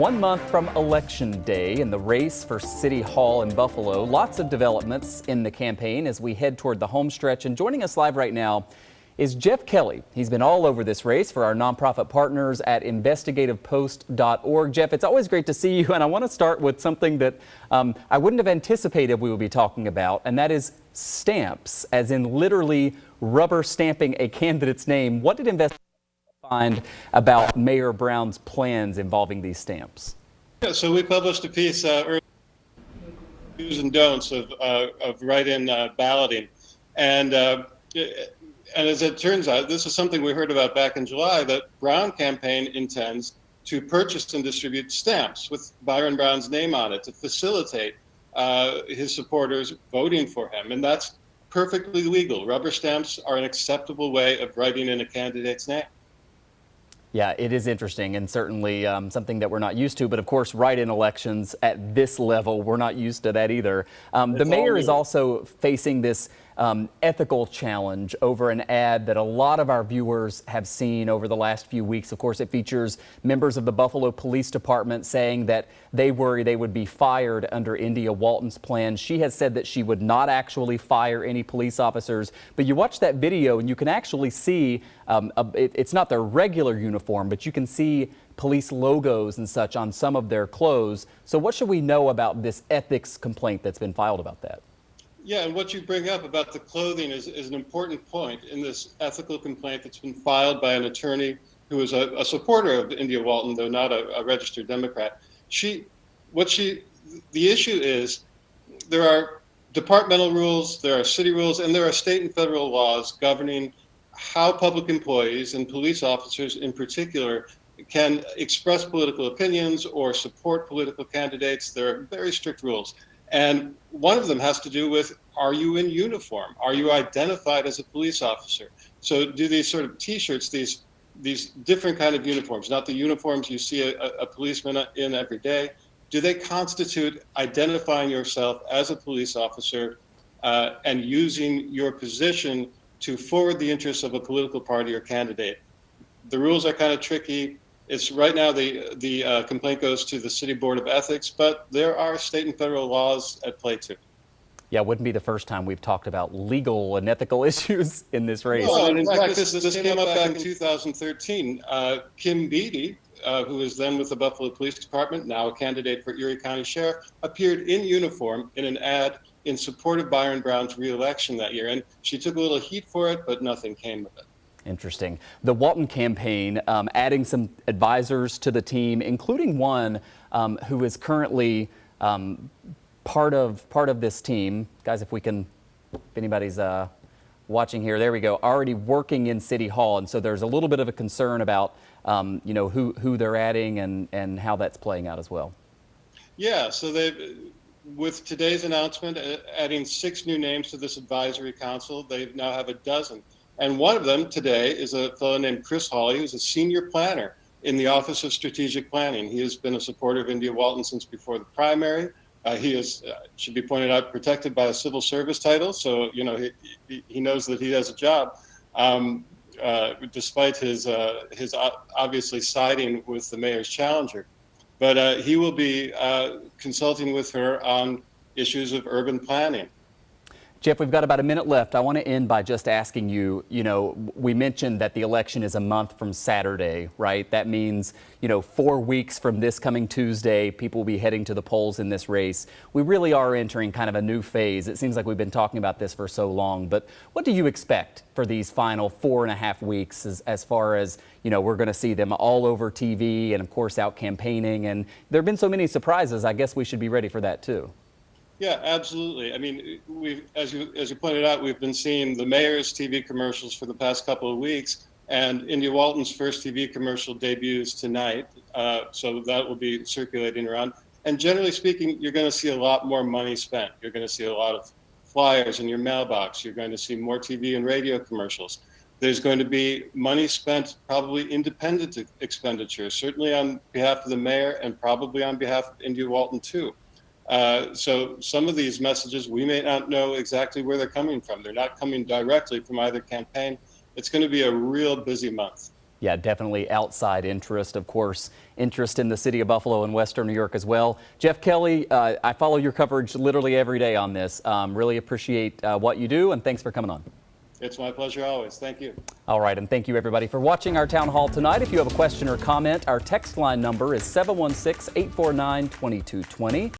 1 month from Election Day in the race for City Hall in Buffalo. Lots of developments in the campaign as we head toward the home stretch. And joining us live right now is Geoff Kelly. He's been all over this race for our nonprofit partners at investigativepost.org. Geoff, it's always great to see you. And I want to start with something that I wouldn't have anticipated we would be talking about, and that is stamps, as in literally rubber stamping a candidate's name. What did investigators find about Mayor Brown's plans involving these stamps? Yeah, so we published a piece earlier, do's and don'ts of write-in balloting, and as it turns out, this is something we heard about back in July, that Brown campaign intends to purchase and distribute stamps with Byron Brown's name on it to facilitate his supporters voting for him, and that's perfectly legal. Rubber stamps are an acceptable way of writing in a candidate's name. Yeah, it is interesting and certainly something that we're not used to. But of course, write-in elections at this level, we're not used to that either. The mayor is also facing this ethical challenge over an ad that a lot of our viewers have seen over the last few weeks. Of course, it features members of the Buffalo Police Department saying that they worry they would be fired under India Walton's plan. She has said that she would not actually fire any police officers. But you watch that video and you can actually see it's not their regular uniform, but you can see police logos and such on some of their clothes. So what should we know about this ethics complaint that's been filed about that? Yeah, and what you bring up about the clothing is an important point in this ethical complaint that's been filed by an attorney who is a supporter of India Walton, though not a registered Democrat. The issue is there are departmental rules, there are city rules, and there are state and federal laws governing how public employees and police officers in particular can express political opinions or support political candidates. There are very strict rules. And one of them has to do with, are you in uniform? Are you identified as a police officer? So do these sort of T-shirts, these different kind of uniforms, not the uniforms you see a policeman in every day, do they constitute identifying yourself as a police officer and using your position to forward the interests of a political party or candidate? The rules are kind of tricky. It's right now the complaint goes to the City Board of Ethics, but there are state and federal laws at play too. Yeah, it wouldn't be the first time we've talked about legal and ethical issues in this race. No, and in fact, this came up back in 2013. Kim Beatty, who was then with the Buffalo Police Department, now a candidate for Erie County Sheriff, appeared in uniform in an ad in support of Byron Brown's re-election that year. And she took a little heat for it, but nothing came of it. Interesting. The Walton campaign adding some advisors to the team, including one who is currently part of this team. Guys, if anybody's watching here, there we go. Already working in City Hall, and so there's a little bit of a concern about who they're adding and how that's playing out as well. Yeah, so with today's announcement, adding 6 new names to this advisory council, they now have a dozen. And one of them today is a fellow named Chris Hawley, who's a senior planner in the Office of Strategic Planning. He has been a supporter of India Walton since before the primary. He is, should be pointed out, protected by a civil service title, so he knows that he has a job, despite his obviously siding with the mayor's challenger. But he will be consulting with her on issues of urban planning. Geoff, we've got about a minute left. I want to end by just asking you, we mentioned that the election is a month from Saturday, right? That means, 4 weeks from this coming Tuesday, people will be heading to the polls in this race. We really are entering kind of a new phase. It seems like we've been talking about this for so long, but what do you expect for these final 4.5 weeks as far as, we're going to see them all over TV and of course out campaigning, and there have been so many surprises. I guess we should be ready for that too. Yeah, absolutely. I mean, as you pointed out, we've been seeing the mayor's TV commercials for the past couple of weeks, and India Walton's first TV commercial debuts tonight. So that will be circulating around. And generally speaking, you're going to see a lot more money spent. You're going to see a lot of flyers in your mailbox. You're going to see more TV and radio commercials. There's going to be money spent, probably independent expenditures, certainly on behalf of the mayor and probably on behalf of India Walton too. So some of these messages, we may not know exactly where they're coming from. They're not coming directly from either campaign. It's going to be a real busy month. Yeah, definitely outside interest, of course, interest in the city of Buffalo and Western New York as well. Geoff Kelly, I follow your coverage literally every day on this. Really appreciate what you do, and thanks for coming on. It's my pleasure always. Thank you. All right, and thank you everybody for watching our town hall tonight. If you have a question or comment, our text line number is 716-849-2220.